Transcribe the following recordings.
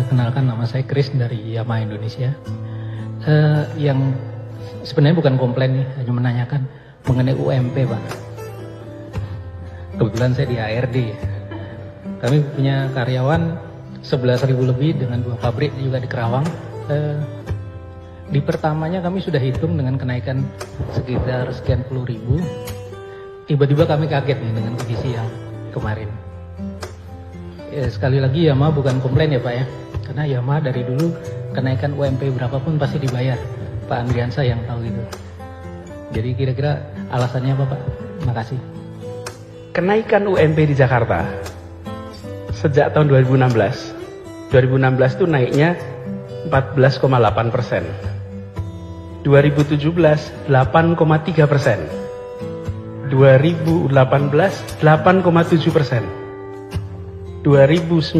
Kenalkan, nama saya Chris dari Yamaha Indonesia. Yang sebenarnya bukan komplain nih, hanya menanyakan mengenai UMP, Pak. Kebetulan saya di ARD. Kami punya karyawan 11.000 lebih dengan 2 pabrik juga di Kerawang. Di pertamanya kami sudah hitung dengan kenaikan sekitar sekian puluh ribu. Tiba-tiba kami kaget nih dengan kondisi yang kemarin. Sekali lagi Yamaha bukan komplain ya Pak ya, karena Yamaha dari dulu kenaikan UMP berapapun pasti dibayar. Pak Andriansa yang tahu itu. Jadi kira-kira alasannya apa Pak? Terima kasih. Kenaikan UMP di Jakarta sejak tahun 2016 itu naiknya 14,8%, 2017 8,3%, 2018 8,7%, 2019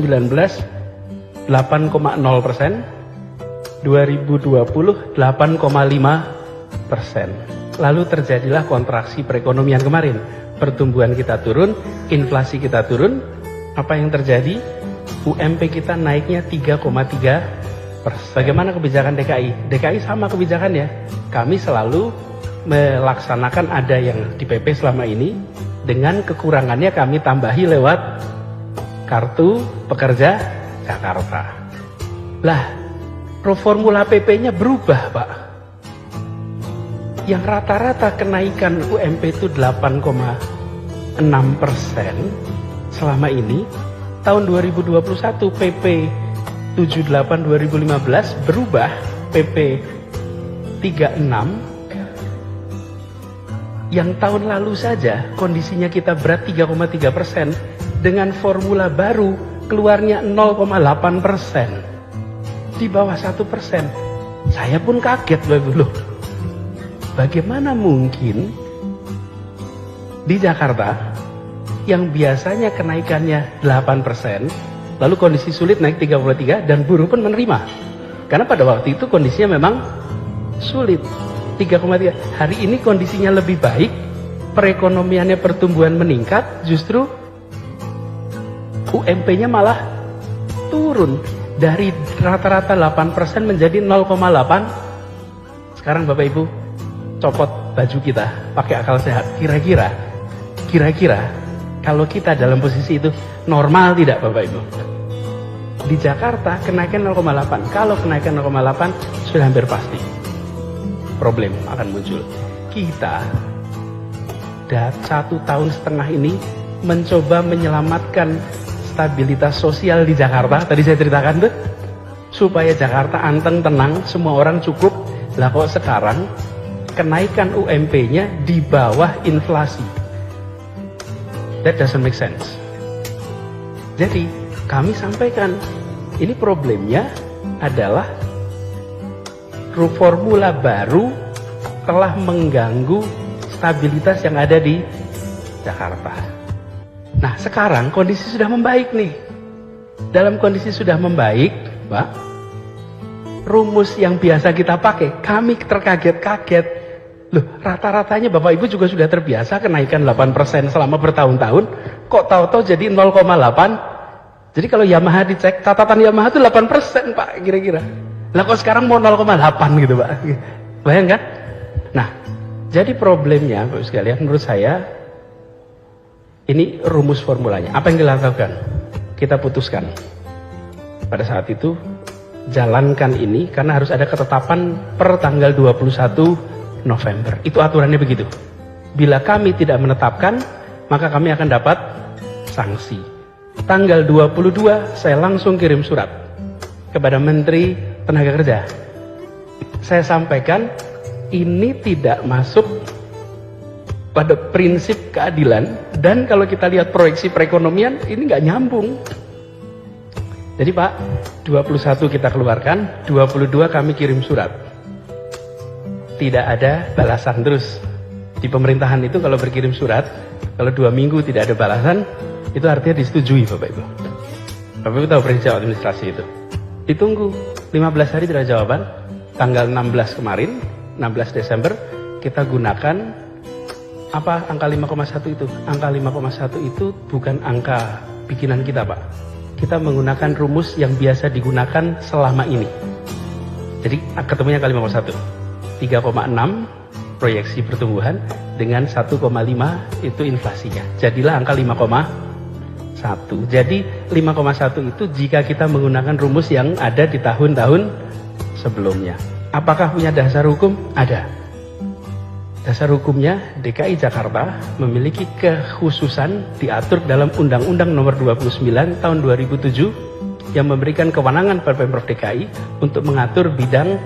8,0%, 2020 8,5%. Lalu terjadilah kontraksi perekonomian kemarin. Pertumbuhan kita turun, inflasi kita turun. Apa yang terjadi? UMP kita naiknya 3,3%. Bagaimana kebijakan DKI? DKI sama kebijakannya. Kami selalu melaksanakan ada yang di PP selama ini, dengan kekurangannya kami tambahi lewat Kartu Pekerja Jakarta. Lah, formula PP-nya berubah, Pak. Yang rata-rata kenaikan UMP itu 8,6% selama ini. Tahun 2021 PP 78 2015 berubah PP 36. Yang tahun lalu saja kondisinya kita berat 3,3%, dengan formula baru keluarnya 0,8%, di bawah 1%. Saya pun kaget loh. Bagaimana mungkin di Jakarta yang biasanya kenaikannya 8%, lalu kondisi sulit naik 33, dan buruh pun menerima. Karena pada waktu itu kondisinya memang sulit, 3,3. Hari ini kondisinya lebih baik, perekonomiannya, pertumbuhan meningkat, justru UMP-nya malah turun dari rata-rata 8% menjadi 0,8. Sekarang Bapak Ibu copot baju kita, pakai akal sehat. Kira-kira kalau kita dalam posisi itu normal tidak Bapak Ibu? Di Jakarta kenaikan 0,8. Kalau kenaikan 0,8 sudah hampir pasti problem akan muncul. Kita 1,5 tahun ini mencoba menyelamatkan stabilitas sosial di Jakarta. Tadi saya ceritakan tuh, supaya Jakarta anteng, tenang, semua orang cukup. Lah kok sekarang kenaikan UMP-nya di bawah inflasi? That doesn't make sense. Jadi kami sampaikan, ini problemnya adalah formula baru telah mengganggu stabilitas yang ada di Jakarta. Nah sekarang kondisi sudah membaik nih. Dalam kondisi sudah membaik, Pak, rumus yang biasa kita pakai, kami terkaget-kaget. Loh, rata-ratanya Bapak Ibu juga sudah terbiasa kenaikan 8% selama bertahun-tahun, kok tahu-tahu jadi 0,8. Jadi kalau Yamaha dicek, catatan Yamaha itu 8% Pak, kira-kira. Lah kok sekarang mau 0,8 gitu Pak. Bayangkan? Nah, jadi problemnya Bapak sekalian, menurut saya ini rumus formulanya. Apa yang dilakukan? Kita putuskan. Pada saat itu jalankan ini, karena harus ada ketetapan per tanggal 21 November. Itu aturannya begitu. Bila kami tidak menetapkan, maka kami akan dapat sanksi. Tanggal 22 saya langsung kirim surat kepada Menteri Tenaga Kerja. Saya sampaikan ini tidak masuk pada prinsip keadilan, dan kalau kita lihat proyeksi perekonomian ini nggak nyambung. Jadi Pak, 21 kita keluarkan, 22 kami kirim surat. Tidak ada balasan terus. Di pemerintahan itu kalau berkirim surat, kalau 2 minggu tidak ada balasan, itu artinya disetujui Bapak Ibu. Bapak Ibu tahu prinsip administrasi itu. Ditunggu 15 hari tidak ada jawaban. Tanggal 16 kemarin, 16 Desember, kita gunakan apa angka 5,1 itu? Angka 5,1 itu bukan angka bikinan kita Pak. kita menggunakan rumus yang biasa digunakan selama ini. Jadi ketemunya kali 5,1. 3,6 proyeksi pertumbuhan dengan 1,5 itu inflasinya. Jadilah angka 5,1. Jadi 5,1 itu jika kita menggunakan rumus yang ada di tahun-tahun sebelumnya. Apakah punya dasar hukum? Ada. Dasar hukumnya DKI Jakarta memiliki kekhususan diatur dalam Undang-Undang Nomor 29 Tahun 2007 yang memberikan kewenangan pada Pemprov DKI untuk mengatur bidang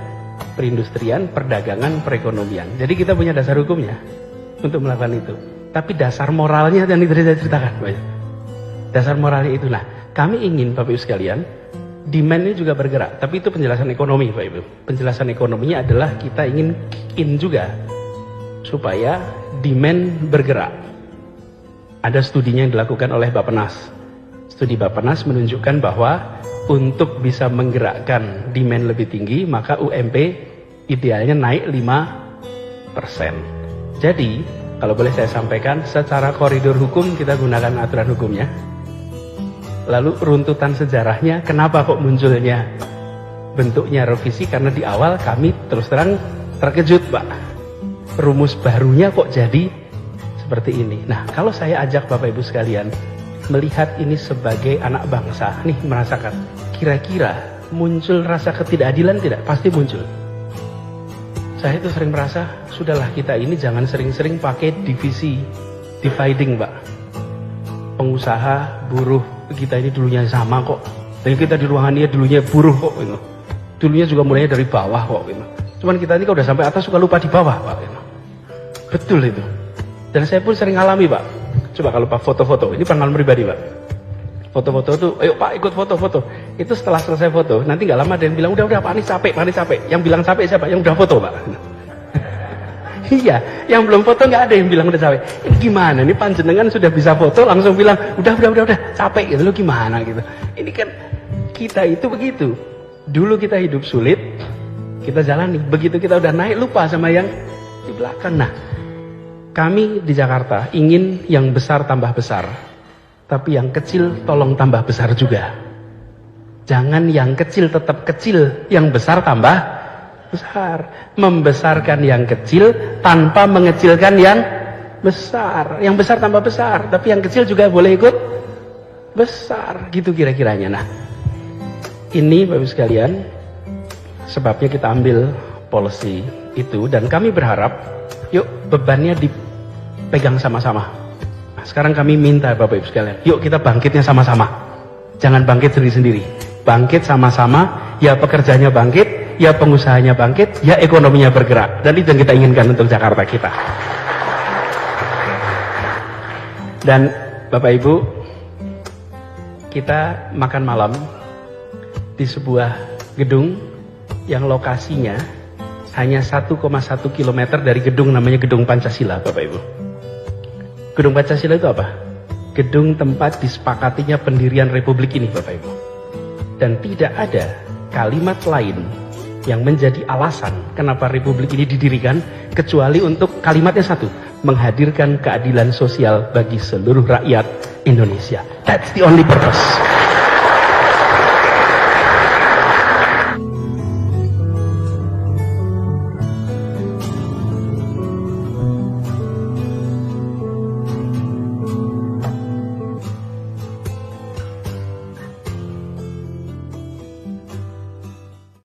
perindustrian, perdagangan, perekonomian. Jadi kita punya dasar hukumnya untuk melakukan itu. Tapi dasar moralnya yang tadi saya ceritakan, Pak. Dasar moralnya itu, nah, kami ingin Bapak Ibu sekalian, demand ini juga bergerak. Tapi itu penjelasan ekonomi, Pak Ibu. Penjelasan ekonominya adalah kita ingin kick in juga supaya demand bergerak. Ada studinya yang dilakukan oleh Bappenas. Studi Bappenas menunjukkan bahwa untuk bisa menggerakkan demand lebih tinggi, maka UMP idealnya naik 5%. Jadi, kalau boleh saya sampaikan, secara koridor hukum kita gunakan aturan hukumnya. Lalu runtutan sejarahnya, kenapa kok munculnya bentuknya revisi? Karena di awal kami terus terang terkejut, Pak. Rumus barunya kok jadi seperti ini. Nah, kalau saya ajak Bapak Ibu sekalian melihat ini sebagai anak bangsa, nih merasakan, kira-kira muncul rasa ketidakadilan tidak? Pasti muncul. Saya itu sering merasa, sudahlah kita ini jangan sering-sering pakai divisi, dividing, Pak. Pengusaha, buruh, kita ini dulunya sama kok. Dan kita di ruangan ini dulunya buruh kok. Gitu. Dulunya juga mulainya dari bawah kok. Gitu. Cuman kita ini kalau udah sampai atas suka lupa di bawah, Pak. Gitu. Betul itu. Dan saya pun sering alami, Pak. Coba kalau Pak foto-foto, ini pengalaman pribadi, Pak. Foto-foto tuh, ayo Pak ikut foto-foto. Itu setelah selesai foto, nanti nggak lama ada yang bilang, udah Pak ini capek, Pak ini capek. Yang bilang capek siapa? Yang udah foto, Pak. Iya, yang belum foto nggak ada yang bilang udah capek. Ini gimana? Ini panjenengan sudah bisa foto, langsung bilang, udah, capek gitu. Lo gimana gitu? Ini kan kita itu begitu. Dulu kita hidup sulit, kita jalani. Begitu kita udah naik, lupa sama yang di belakang. Nah, kami di Jakarta ingin yang besar tambah besar, tapi yang kecil tolong tambah besar juga. Jangan yang kecil tetap kecil, yang besar tambah besar. Membesarkan yang kecil tanpa mengecilkan yang besar. Yang besar tambah besar, tapi yang kecil juga boleh ikut besar. Gitu kira-kiranya. Nah, ini Bapak Ibu sekalian, sebabnya kita ambil policy itu, dan kami berharap yuk bebannya dipegang sama-sama. Nah, sekarang kami minta Bapak Ibu sekalian, yuk kita bangkitnya sama-sama. Jangan bangkit sendiri-sendiri. Bangkit sama-sama, ya pekerjanya bangkit, ya pengusahanya bangkit, ya ekonominya bergerak. Dan itu yang kita inginkan untuk Jakarta kita. Dan Bapak Ibu, kita makan malam di sebuah gedung yang lokasinya hanya 1,1 km dari gedung namanya Gedung Pancasila, Bapak Ibu. Gedung Pancasila itu apa? Gedung tempat disepakatinya pendirian Republik ini, Bapak Ibu. Dan tidak ada kalimat lain yang menjadi alasan kenapa Republik ini didirikan kecuali untuk kalimatnya satu, menghadirkan keadilan sosial bagi seluruh rakyat Indonesia. That's the only purpose.